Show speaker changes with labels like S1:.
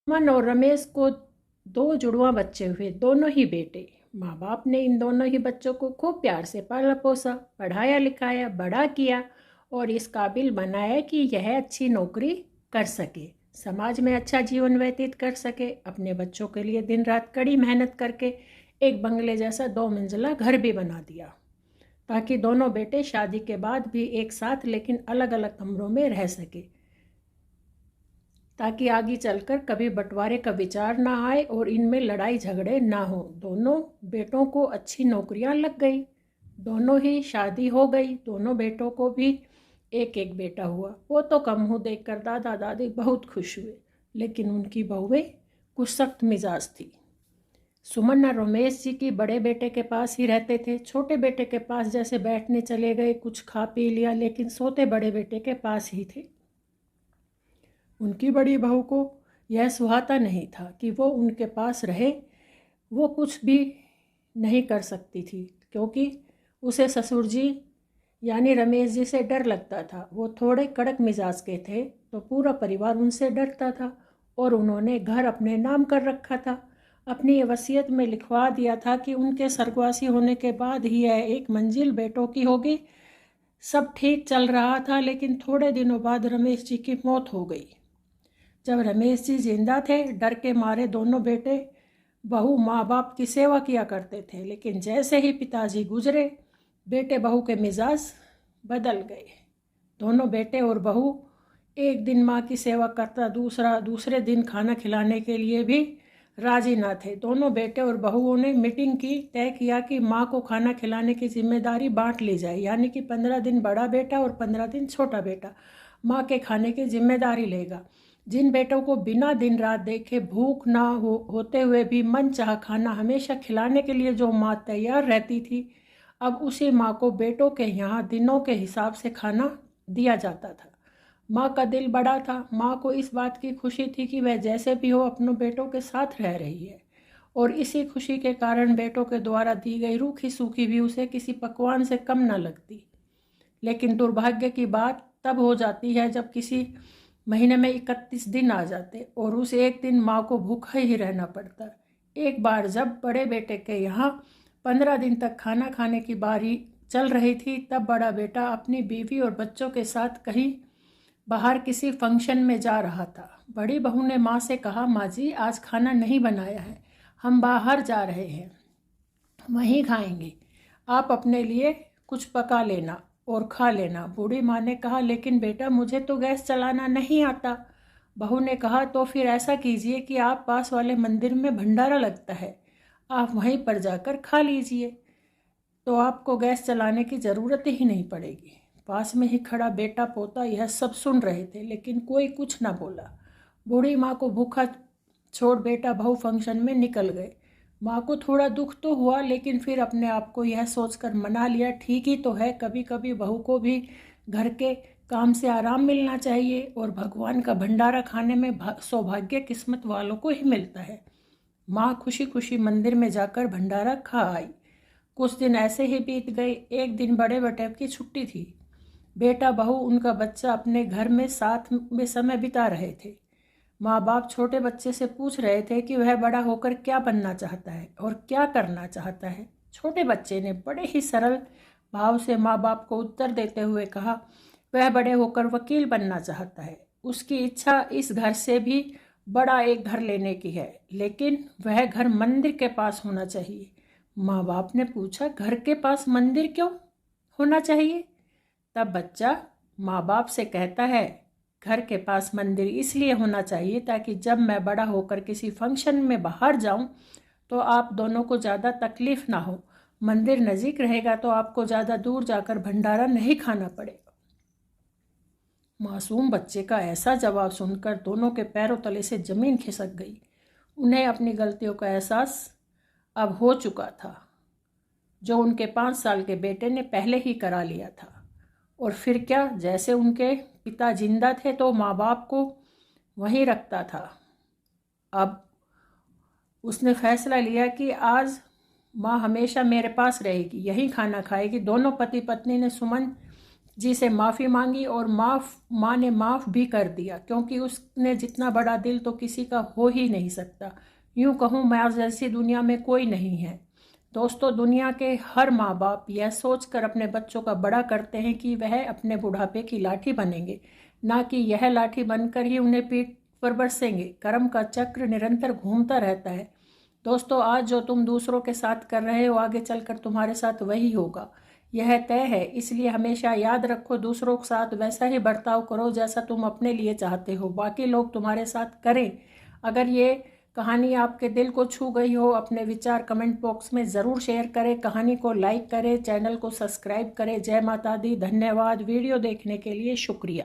S1: सुमन और रमेश को दो जुड़वां बच्चे हुए, दोनों ही बेटे। माँ बाप ने इन दोनों ही बच्चों को खूब प्यार से पाला पोसा, पढ़ाया लिखाया, बड़ा किया और इस काबिल बनाया कि यह अच्छी नौकरी कर सके, समाज में अच्छा जीवन व्यतीत कर सके। अपने बच्चों के लिए दिन रात कड़ी मेहनत करके एक बंगले जैसा 2 मंजिला घर भी बना दिया, ताकि दोनों बेटे शादी के बाद भी एक साथ लेकिन अलग अलग कमरों में रह सके, ताकि आगे चलकर कभी बंटवारे का विचार ना आए और इनमें लड़ाई झगड़े ना हो। दोनों बेटों को अच्छी नौकरियां लग गई, दोनों ही शादी हो गई, दोनों बेटों को भी एक एक बेटा हुआ। वो तो कम मुँह देखकर दादा दादी बहुत खुश हुए, लेकिन उनकी बहुएं कुछ सख्त मिजाज थी। सुमन और रमेश जी की बड़े बेटे के पास ही रहते थे। छोटे बेटे के पास जैसे बैठने चले गए, कुछ खा पी लिया, लेकिन सोते बड़े बेटे के पास ही थे। उनकी बड़ी बहू को यह सुहाता नहीं था कि वो उनके पास रहे। वो कुछ भी नहीं कर सकती थी, क्योंकि उसे ससुर जी यानी रमेश जी से डर लगता था। वो थोड़े कड़क मिजाज के थे, तो पूरा परिवार उनसे डरता था। और उन्होंने घर अपने नाम कर रखा था। अपनी वसीयत में लिखवा दिया था कि उनके स्वर्गवासी होने के बाद ही यह एक मंजिल बेटों की होगी। सब ठीक चल रहा था, लेकिन थोड़े दिनों बाद रमेश जी की मौत हो गई। जब रमेश जी जिंदा थे, डर के मारे दोनों बेटे बहू माँ बाप की सेवा किया करते थे, लेकिन जैसे ही पिताजी गुजरे, बेटे बहू के मिजाज बदल गए। दोनों बेटे और बहू एक दिन माँ की सेवा करता, दूसरे दिन खाना खिलाने के लिए भी राजी ना थे। दोनों बेटे और बहुओं ने मीटिंग की, तय किया कि माँ को खाना खिलाने की जिम्मेदारी बांट ली जाए, यानी कि 15 दिन बड़ा बेटा और 15 दिन छोटा बेटा माँ के खाने की जिम्मेदारी लेगा। जिन बेटों को बिना दिन रात देखे भूख ना होते हुए भी मन चाह खाना हमेशा खिलाने के लिए जो माँ तैयार रहती थी, अब उसी माँ को बेटों के यहाँ दिनों के हिसाब से खाना दिया जाता था। माँ का दिल बड़ा था। माँ को इस बात की खुशी थी कि वह जैसे भी हो अपनों बेटों के साथ रह रही है, और इसी खुशी के कारण बेटों के द्वारा दी गई रूखी सूखी भी उसे किसी पकवान से कम न लगती। लेकिन दुर्भाग्य की बात तब हो जाती है जब किसी महीने में 31 दिन आ जाते और उस एक दिन माँ को भूखा ही रहना पड़ता। एक बार जब बड़े बेटे के यहाँ 15 दिन तक खाना खाने की बारी चल रही थी, तब बड़ा बेटा अपनी बीवी और बच्चों के साथ कहीं बाहर किसी फंक्शन में जा रहा था। बड़ी बहू ने माँ से कहा, माँ जी आज खाना नहीं बनाया है, हम बाहर जा रहे हैं, वहीं खाएंगे, आप अपने लिए कुछ पका लेना और खा लेना। बूढ़ी माँ ने कहा, लेकिन बेटा मुझे तो गैस चलाना नहीं आता। बहू ने कहा, तो फिर ऐसा कीजिए कि आप पास वाले मंदिर में भंडारा लगता है, आप वहीं पर जाकर खा लीजिए, तो आपको गैस चलाने की ज़रूरत ही नहीं पड़ेगी। पास में ही खड़ा बेटा पोता यह सब सुन रहे थे, लेकिन कोई कुछ ना बोला। बूढ़ी माँ को भूखा छोड़ बेटा बहू फंक्शन में निकल गए। माँ को थोड़ा दुख तो हुआ, लेकिन फिर अपने आप को यह सोचकर मना लिया, ठीक ही तो है, कभी कभी बहू को भी घर के काम से आराम मिलना चाहिए, और भगवान का भंडारा खाने में सौभाग्य किस्मत वालों को ही मिलता है। माँ खुशी खुशी मंदिर में जाकर भंडारा खा आई। कुछ दिन ऐसे ही बीत गए। एक दिन बड़े बेटे की छुट्टी थी। बेटा बहू उनका बच्चा अपने घर में साथ में समय बिता रहे थे। माँ बाप छोटे बच्चे से पूछ रहे थे कि वह बड़ा होकर क्या बनना चाहता है और क्या करना चाहता है। छोटे बच्चे ने बड़े ही सरल भाव से माँ बाप को उत्तर देते हुए कहा, वह बड़े होकर वकील बनना चाहता है। उसकी इच्छा इस घर से भी बड़ा एक घर लेने की है, लेकिन वह घर मंदिर के पास होना चाहिए। माँ बाप ने पूछा, घर के पास मंदिर क्यों होना चाहिए? तब बच्चा माँ बाप से कहता है, घर के पास मंदिर इसलिए होना चाहिए ताकि जब मैं बड़ा होकर किसी फंक्शन में बाहर जाऊं तो आप दोनों को ज़्यादा तकलीफ ना हो। मंदिर नज़ीक रहेगा तो आपको ज़्यादा दूर जाकर भंडारा नहीं खाना पड़ेगा। मासूम बच्चे का ऐसा जवाब सुनकर दोनों के पैरों तले से ज़मीन खिसक गई। उन्हें अपनी गलतियों का एहसास अब हो चुका था, जो उनके 5 साल के बेटे ने पहले ही करा लिया था। और फिर क्या, जैसे उनके पिता जिंदा थे तो माँ बाप को वहीं रखता था। अब उसने फैसला लिया कि आज माँ हमेशा मेरे पास रहेगी, यहीं खाना खाएगी। दोनों पति पत्नी ने सुमन जी से माफ़ी मांगी और माँ ने माफ़ भी कर दिया, क्योंकि उसने जितना बड़ा दिल तो किसी का हो ही नहीं सकता। यूँ कहूँ माँ जैसी दुनिया में कोई नहीं है। दोस्तों, दुनिया के हर माँ बाप यह सोचकर अपने बच्चों का बड़ा करते हैं कि वह अपने बुढ़ापे की लाठी बनेंगे, ना कि यह लाठी बनकर ही उन्हें पीठ पर बरसेंगे। कर्म का चक्र निरंतर घूमता रहता है। दोस्तों, आज जो तुम दूसरों के साथ कर रहे हो, आगे चलकर तुम्हारे साथ वही होगा, यह तय है। इसलिए हमेशा याद रखो, दूसरों के साथ वैसा ही बर्ताव करो जैसा तुम अपने लिए चाहते हो, बाकी लोग तुम्हारे साथ करें। अगर ये कहानी आपके दिल को छू गई हो, अपने विचार कमेंट बॉक्स में ज़रूर शेयर करें। कहानी को लाइक करें, चैनल को सब्सक्राइब करें। जय माता दी। धन्यवाद। वीडियो देखने के लिए शुक्रिया।